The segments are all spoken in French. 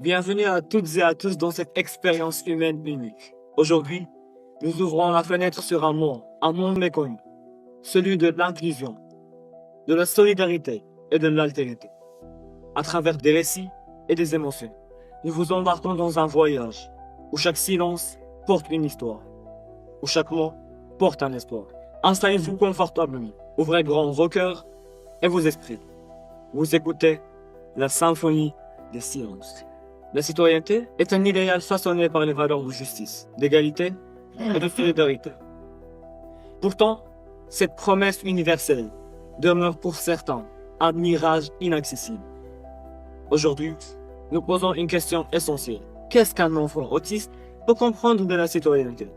Bienvenue à toutes et à tous dans cette expérience humaine unique. Aujourd'hui, nous ouvrons la fenêtre sur un monde méconnu, celui de l'inclusion, de la solidarité et de l'altérité. À travers des récits et des émotions, nous vous embarquons dans un voyage où chaque silence porte une histoire, où chaque mot porte un espoir. Installez-vous confortablement, ouvrez grand vos cœurs et vos esprits. Vous écoutez la symphonie des silences. La citoyenneté est un idéal façonné par les valeurs de justice, d'égalité et de solidarité. Pourtant, cette promesse universelle demeure pour certains un mirage inaccessible. Aujourd'hui, nous posons une question essentielle. Qu'est-ce qu'un enfant autiste peut comprendre de la citoyenneté?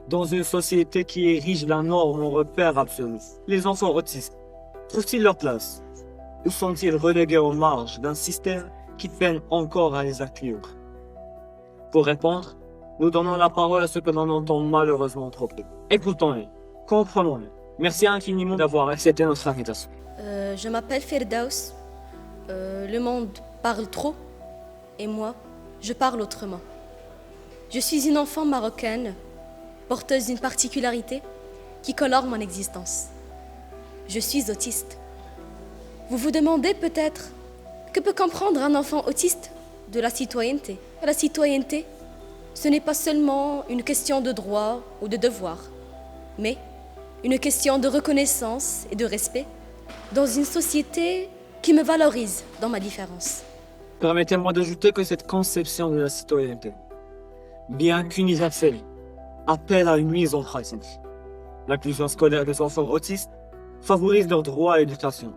Dans une société qui érige la norme en repère absolu, les enfants autistes trouvent-ils leur place? Ou sont-ils relégués aux marges d'un système qui peine encore à les accueillir? Pour répondre, nous donnons la parole à ceux que l'on entend malheureusement trop peu. Écoutons-les, comprenons-les. Merci infiniment d'avoir accepté notre invitation. Je m'appelle Firdaus. Le monde parle trop et moi, je parle autrement. Je suis une enfant marocaine, porteuse d'une particularité qui colore mon existence. Je suis autiste. Vous vous demandez peut-être que peut comprendre un enfant autiste de la citoyenneté. La citoyenneté, ce n'est pas seulement une question de droit ou de devoir, mais une question de reconnaissance et de respect dans une société qui me valorise dans ma différence. Permettez-moi d'ajouter que cette conception de la citoyenneté, bien qu'universelle, appelle à une mise en pratique. L'inclusion scolaire des enfants autistes favorise leur droit à l'éducation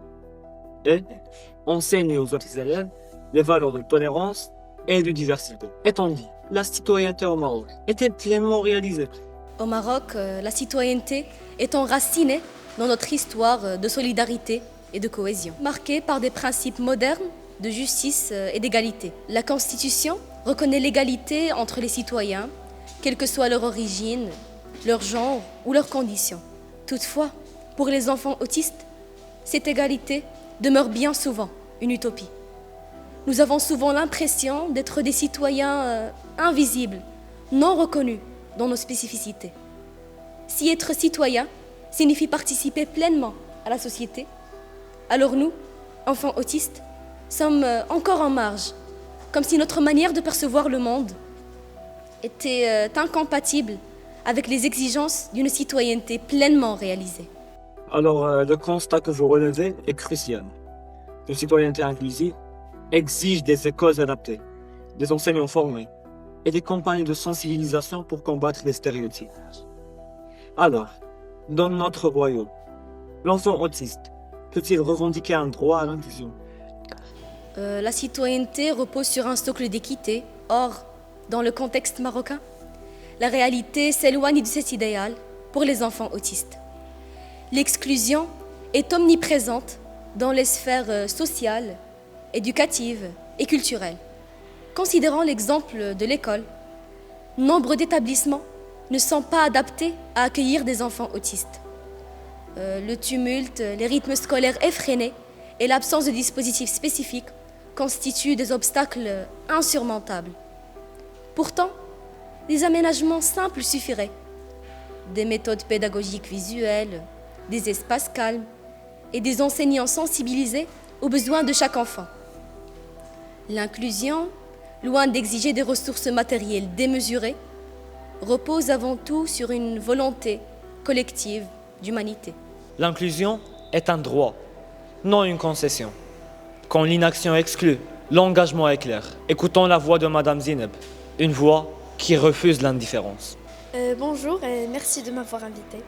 et enseigne aux autres élèves les valeurs de tolérance et de diversité. Étant dit, la citoyenneté au Maroc est-elle pleinement réalisée? Au Maroc, la citoyenneté est enracinée dans notre histoire de solidarité et de cohésion, marquée par des principes modernes de justice et d'égalité. La Constitution reconnaît l'égalité entre les citoyens, quelle que soit leur origine, leur genre ou leurs conditions. Toutefois, pour les enfants autistes, cette égalité demeure bien souvent une utopie. Nous avons souvent l'impression d'être des citoyens invisibles, non reconnus dans nos spécificités. Si être citoyen signifie participer pleinement à la société, alors nous, enfants autistes, sommes encore en marge, comme si notre manière de percevoir le monde était incompatible avec les exigences d'une citoyenneté pleinement réalisée. Alors, le constat que vous relevez est crucial. Une citoyenneté inclusive exige des écoles adaptées, des enseignants formés et des campagnes de sensibilisation pour combattre les stéréotypes. Alors, dans notre royaume, l'enfant autiste peut-il revendiquer un droit à l'inclusion? La citoyenneté repose sur un socle d'équité. Or, dans le contexte marocain, la réalité s'éloigne de cet idéal pour les enfants autistes. L'exclusion est omniprésente dans les sphères sociales, éducatives et culturelles. Considérant l'exemple de l'école, nombre d'établissements ne sont pas adaptés à accueillir des enfants autistes. Le tumulte, les rythmes scolaires effrénés et l'absence de dispositifs spécifiques constituent des obstacles insurmontables. Pourtant, des aménagements simples suffiraient. Des méthodes pédagogiques visuelles, des espaces calmes et des enseignants sensibilisés aux besoins de chaque enfant. L'inclusion, loin d'exiger des ressources matérielles démesurées, repose avant tout sur une volonté collective d'humanité. L'inclusion est un droit, non une concession. Quand l'inaction exclut, l'engagement est clair. Écoutons la voix de Madame Zineb, une voix qui refuse l'indifférence. Bonjour et merci de m'avoir invité.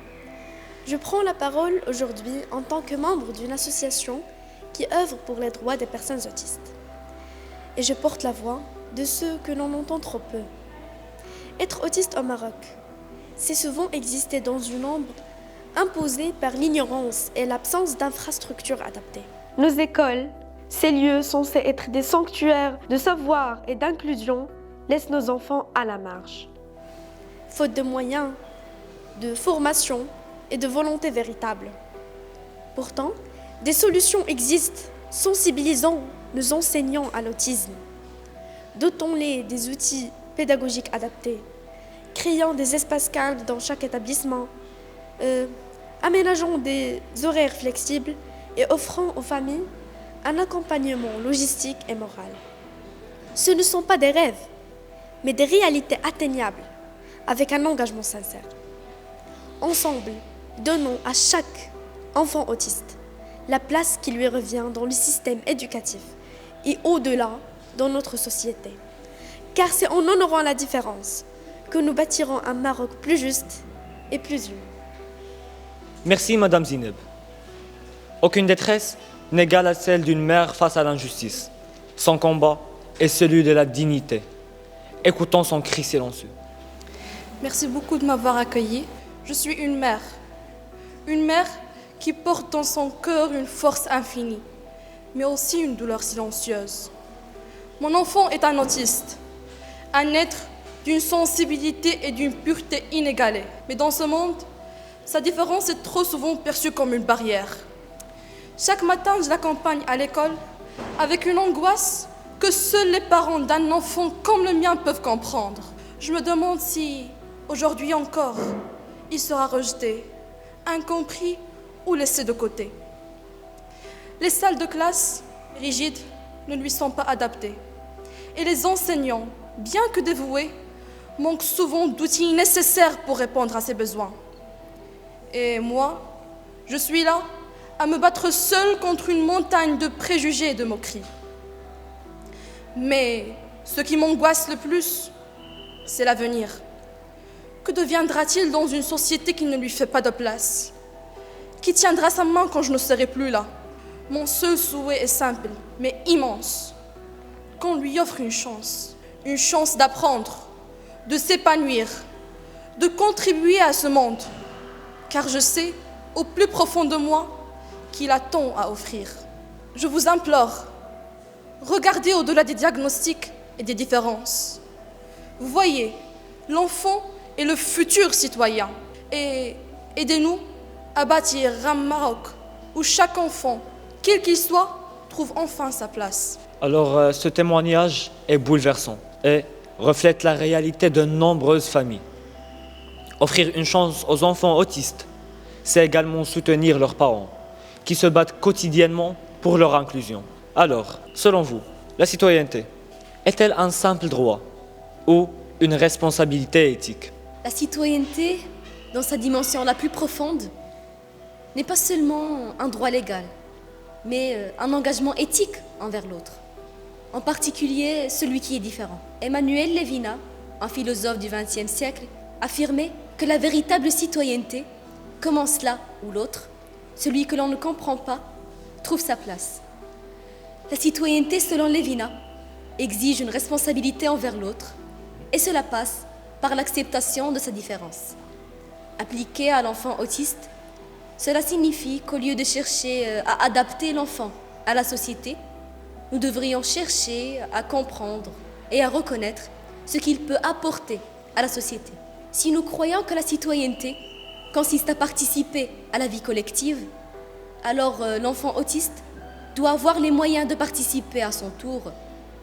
Je prends la parole aujourd'hui en tant que membre d'une association qui œuvre pour les droits des personnes autistes. Et je porte la voix de ceux que l'on entend trop peu. Être autiste au Maroc, c'est souvent exister dans une ombre imposée par l'ignorance et l'absence d'infrastructures adaptées. Nos écoles, ces lieux censés être des sanctuaires de savoir et d'inclusion, laissent nos enfants à la marge. Faute de moyens, de formation et de volonté véritable. Pourtant, des solutions existent, sensibilisant nos enseignants à l'autisme. Dotons-les des outils pédagogiques adaptés. Créons des espaces calmes dans chaque établissement. Aménageons des horaires flexibles et offrons aux familles un accompagnement logistique et moral. Ce ne sont pas des rêves, mais des réalités atteignables, avec un engagement sincère. Ensemble, donnons à chaque enfant autiste la place qui lui revient dans le système éducatif et au-delà dans notre société. Car c'est en honorant la différence que nous bâtirons un Maroc plus juste et plus humain. Merci, Madame Zineb. Aucune détresse n'égale à celle d'une mère face à l'injustice. Son combat est celui de la dignité. Écoutons son cri silencieux. Merci beaucoup de m'avoir accueilli. Je suis une mère qui porte dans son cœur une force infinie, mais aussi une douleur silencieuse. Mon enfant est un autiste, un être d'une sensibilité et d'une pureté inégalée. Mais dans ce monde, sa différence est trop souvent perçue comme une barrière. Chaque matin, je l'accompagne à l'école avec une angoisse que seuls les parents d'un enfant comme le mien peuvent comprendre. Je me demande si, aujourd'hui encore, il sera rejeté, incompris ou laissé de côté. Les salles de classe, rigides, ne lui sont pas adaptées. Et les enseignants, bien que dévoués, manquent souvent d'outils nécessaires pour répondre à ses besoins. Et moi, je suis là à me battre seule contre une montagne de préjugés et de moqueries. Mais ce qui m'angoisse le plus, c'est l'avenir. Que deviendra-t-il dans une société qui ne lui fait pas de place? Qui tiendra sa main quand je ne serai plus là? Mon seul souhait est simple, mais immense. Qu'on lui offre une chance d'apprendre, de s'épanouir, de contribuer à ce monde. Car je sais, au plus profond de moi, qu'il a tant à offrir. Je vous implore, regardez au-delà des diagnostics et des différences. Vous voyez, l'enfant est le futur citoyen. Et aidez-nous à bâtir un Maroc où chaque enfant, quel qu'il soit, trouve enfin sa place. Alors, ce témoignage est bouleversant et reflète la réalité de nombreuses familles. Offrir une chance aux enfants autistes, c'est également soutenir leurs parents, qui se battent quotidiennement pour leur inclusion. Alors, selon vous, la citoyenneté est-elle un simple droit ou une responsabilité éthique? La citoyenneté, dans sa dimension la plus profonde, n'est pas seulement un droit légal, mais un engagement éthique envers l'autre, en particulier celui qui est différent. Emmanuel Levinas, un philosophe du XXe siècle, affirmait que la véritable citoyenneté commence là où l'autre, celui que l'on ne comprend pas, trouve sa place. La citoyenneté, selon Levinas, exige une responsabilité envers l'autre, et cela passe par l'acceptation de sa différence. Appliqué à l'enfant autiste, cela signifie qu'au lieu de chercher à adapter l'enfant à la société, nous devrions chercher à comprendre et à reconnaître ce qu'il peut apporter à la société. Si nous croyons que la citoyenneté consiste à participer à la vie collective, alors l'enfant autiste doit avoir les moyens de participer à son tour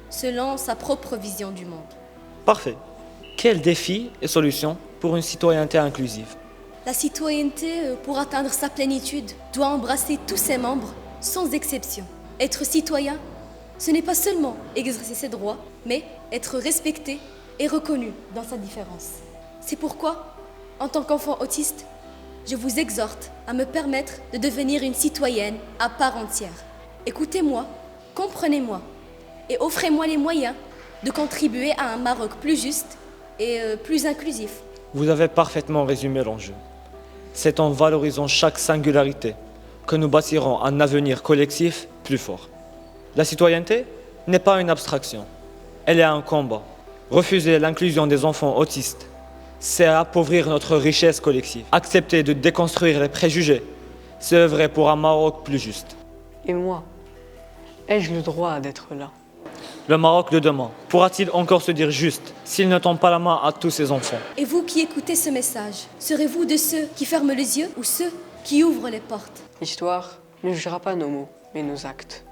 selon sa propre vision du monde. Parfait. Quels défis et solutions pour une citoyenneté inclusive? La citoyenneté, pour atteindre sa plénitude, doit embrasser tous ses membres, sans exception. Être citoyen, ce n'est pas seulement exercer ses droits, mais être respecté et reconnu dans sa différence. C'est pourquoi, en tant qu'enfant autiste, je vous exhorte à me permettre de devenir une citoyenne à part entière. Écoutez-moi, comprenez-moi et offrez-moi les moyens de contribuer à un Maroc plus juste et plus inclusif. Vous avez parfaitement résumé l'enjeu. C'est en valorisant chaque singularité que nous bâtirons un avenir collectif plus fort. La citoyenneté n'est pas une abstraction, elle est un combat. Refuser l'inclusion des enfants autistes, c'est appauvrir notre richesse collective. Accepter de déconstruire les préjugés, c'est œuvrer pour un Maroc plus juste. Et moi, ai-je le droit d'être là? Le Maroc de demain pourra-t-il encore se dire juste s'il ne tend pas la main à tous ses enfants? Et vous qui écoutez ce message, serez-vous de ceux qui ferment les yeux ou ceux qui ouvrent les portes? L'histoire ne jugera pas nos mots, mais nos actes.